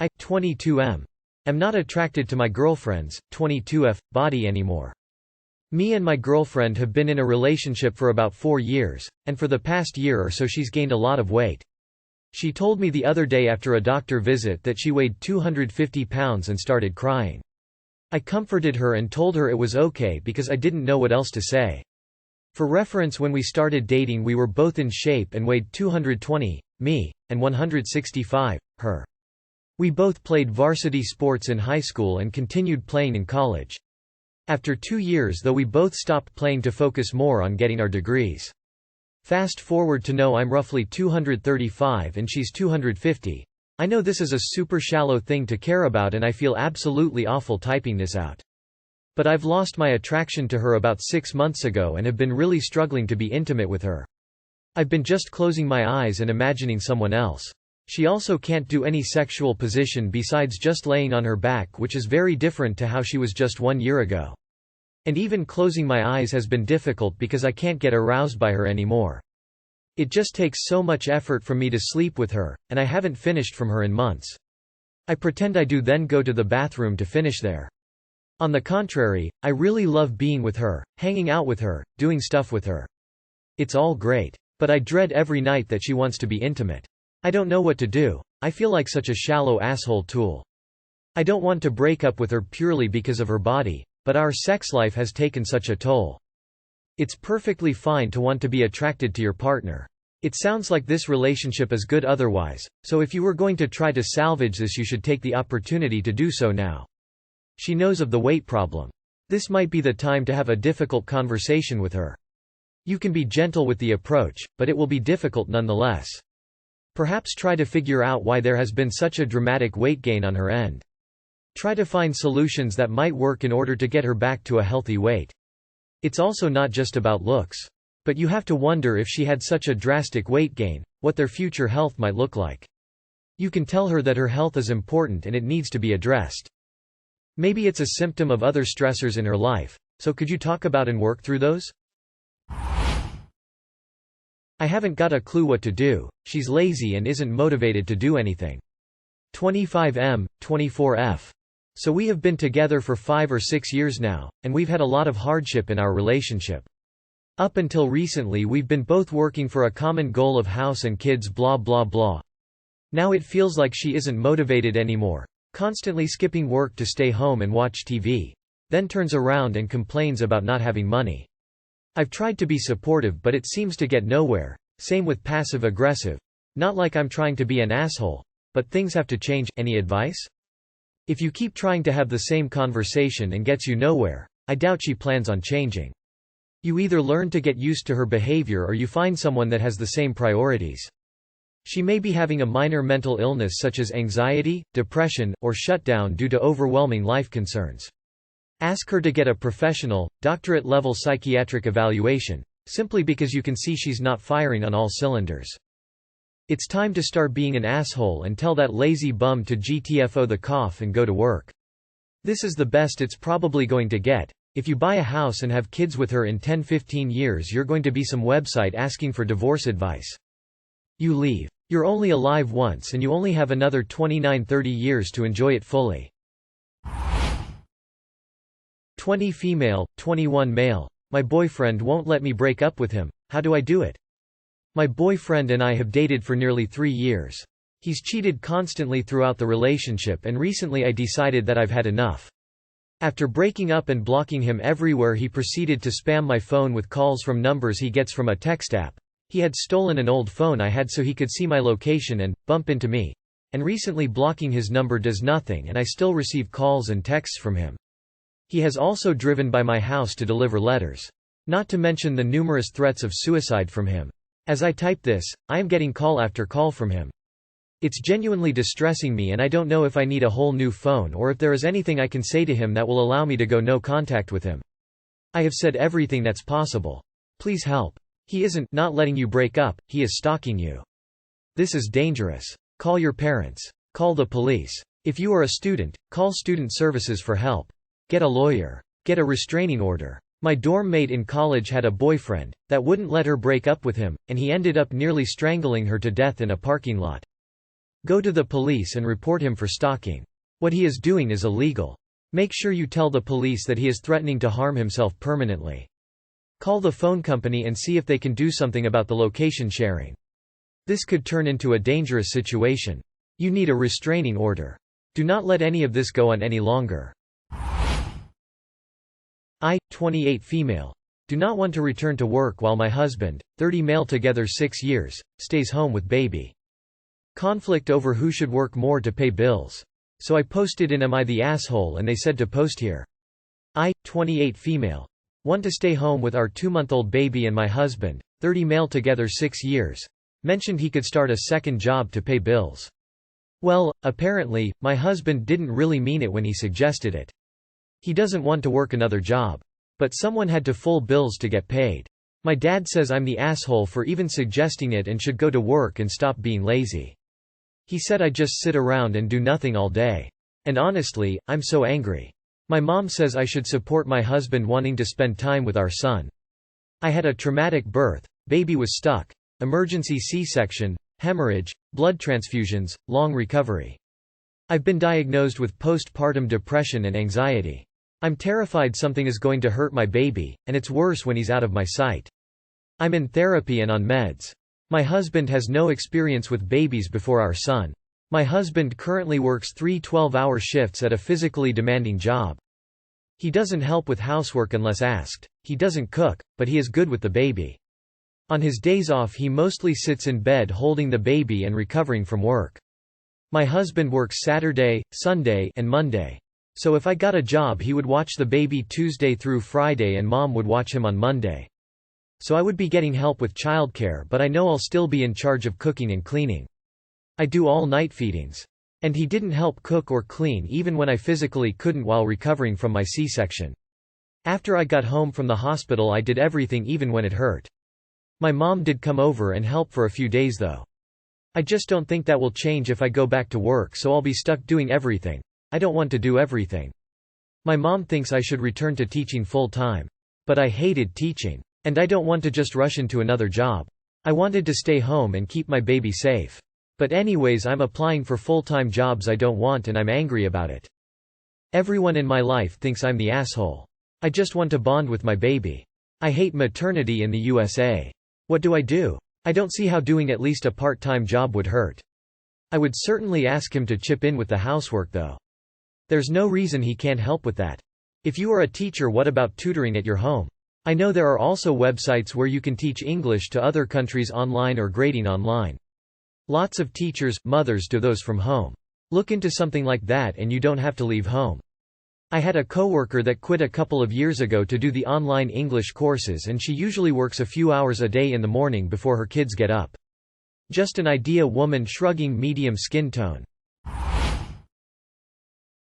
I, 22m, am not attracted to my girlfriend's, 22f, body anymore. Me and my girlfriend have been in a relationship for about 4 years, and for the past year or so she's gained a lot of weight. She told me the other day after a doctor visit that she weighed 250 pounds and started crying. I comforted her and told her it was okay because I didn't know what else to say. For reference, when we started dating we were both in shape and weighed 220, me, and 165, her. We both played varsity sports in high school and continued playing in college. After 2 years though we both stopped playing to focus more on getting our degrees. Fast forward to now I'm roughly 235 and she's 250. I know this is a super shallow thing to care about and I feel absolutely awful typing this out. But I've lost my attraction to her about 6 months ago and have been really struggling to be intimate with her. I've been just closing my eyes and imagining someone else. She also can't do any sexual position besides just laying on her back, which is very different to how she was just 1 year ago. And even closing my eyes has been difficult because I can't get aroused by her anymore. It just takes so much effort from me to sleep with her, and I haven't finished from her in months. I pretend I do, then go to the bathroom to finish there. On the contrary, I really love being with her, hanging out with her, doing stuff with her. It's all great. But I dread every night that she wants to be intimate. I don't know what to do. I feel like such a shallow asshole tool. I don't want to break up with her purely because of her body, but our sex life has taken such a toll. It's perfectly fine to want to be attracted to your partner. It sounds like this relationship is good otherwise, so if you were going to try to salvage this you should take the opportunity to do so now. She knows of the weight problem. This might be the time to have a difficult conversation with her. You can be gentle with the approach, but it will be difficult nonetheless. Perhaps try to figure out why there has been such a dramatic weight gain on her end. Try to find solutions that might work in order to get her back to a healthy weight. It's also not just about looks. But you have to wonder, if she had such a drastic weight gain, what their future health might look like. You can tell her that her health is important and it needs to be addressed. Maybe it's a symptom of other stressors in her life, so could you talk about and work through those? I haven't got a clue what to do. She's lazy and isn't motivated to do anything. 25m, 24f. So we have been together for 5 or 6 years now, and we've had a lot of hardship in our relationship. Up until recently we've been both working for a common goal of house and kids, blah blah blah. Now it feels like she isn't motivated anymore, constantly skipping work to stay home and watch TV. Then turns around and complains about not having money. I've tried to be supportive but it seems to get nowhere, same with passive-aggressive. Not like I'm trying to be an asshole, but things have to change. Any advice? If you keep trying to have the same conversation and gets you nowhere, I doubt she plans on changing. You either learn to get used to her behavior or you find someone that has the same priorities. She may be having a minor mental illness such as anxiety, depression, or shutdown due to overwhelming life concerns. Ask her to get a professional, doctorate-level psychiatric evaluation, simply because you can see she's not firing on all cylinders. It's time to start being an asshole and tell that lazy bum to GTFO the cough and go to work. This is the best it's probably going to get. If you buy a house and have kids with her in 10-15 years, you're going to be some website asking for divorce advice. You leave. You're only alive once and you only have another 29-30 years to enjoy it fully. 20 female, 21 male. My boyfriend won't let me break up with him. How do I do it? My boyfriend and I have dated for nearly 3 years. He's cheated constantly throughout the relationship and recently I decided that I've had enough. After breaking up and blocking him everywhere, he proceeded to spam my phone with calls from numbers he gets from a text app. He had stolen an old phone I had so he could see my location and bump into me. And recently blocking his number does nothing and I still receive calls and texts from him. He has also driven by my house to deliver letters. Not to mention the numerous threats of suicide from him. As I type this, I am getting call after call from him. It's genuinely distressing me and I don't know if I need a whole new phone or if there is anything I can say to him that will allow me to go no contact with him. I have said everything that's possible. Please help. He isn't not letting you break up, he is stalking you. This is dangerous. Call your parents. Call the police. If you are a student, call student services for help. Get a lawyer. Get a restraining order. My dorm mate in college had a boyfriend that wouldn't let her break up with him, and he ended up nearly strangling her to death in a parking lot. Go to the police and report him for stalking. What he is doing is illegal. Make sure you tell the police that he is threatening to harm himself permanently. Call the phone company and see if they can do something about the location sharing. This could turn into a dangerous situation. You need a restraining order. Do not let any of this go on any longer. I, 28 female. Do not want to return to work while my husband, 30 male together 6 years, stays home with baby. Conflict over who should work more to pay bills. So I posted in Am I the Asshole and they said to post here. I, 28 female. Want to stay home with our 2-month-old baby and my husband, 30 male together 6 years. Mentioned he could start a second job to pay bills. Well, apparently, my husband didn't really mean it when he suggested it. He doesn't want to work another job. But someone had to full bills to get paid. My dad says I'm the asshole for even suggesting it and should go to work and stop being lazy. He said I just sit around and do nothing all day. And honestly, I'm so angry. My mom says I should support my husband wanting to spend time with our son. I had a traumatic birth, baby was stuck, emergency C-section, hemorrhage, blood transfusions, long recovery. I've been diagnosed with postpartum depression and anxiety. I'm terrified something is going to hurt my baby, and it's worse when he's out of my sight. I'm in therapy and on meds. My husband has no experience with babies before our son. My husband currently works 3 12-hour shifts at a physically demanding job. He doesn't help with housework unless asked. He doesn't cook, but he is good with the baby. On his days off he mostly sits in bed holding the baby and recovering from work. My husband works Saturday, Sunday, and Monday. So if I got a job he would watch the baby Tuesday through Friday and mom would watch him on Monday. So I would be getting help with childcare, but I know I'll still be in charge of cooking and cleaning. I do all night feedings. And he didn't help cook or clean even when I physically couldn't while recovering from my C-section. After I got home from the hospital I did everything even when it hurt. My mom did come over and help for a few days though. I just don't think that will change if I go back to work, so I'll be stuck doing everything. I don't want to do everything. My mom thinks I should return to teaching full-time. But I hated teaching. And I don't want to just rush into another job. I wanted to stay home and keep my baby safe. But anyways, I'm applying for full-time jobs I don't want and I'm angry about it. Everyone in my life thinks I'm the asshole. I just want to bond with my baby. I hate maternity in the USA. What do? I don't see how doing at least a part-time job would hurt. I would certainly ask him to chip in with the housework though. There's no reason he can't help with that. If you are a teacher, what about tutoring at your home? I know there are also websites where you can teach English to other countries online or grading online. Lots of teachers, mothers do those from home. Look into something like that and you don't have to leave home. I had a coworker that quit a couple of years ago to do the online English courses and she usually works a few hours a day in the morning before her kids get up. Just an idea. Woman shrugging, medium skin tone.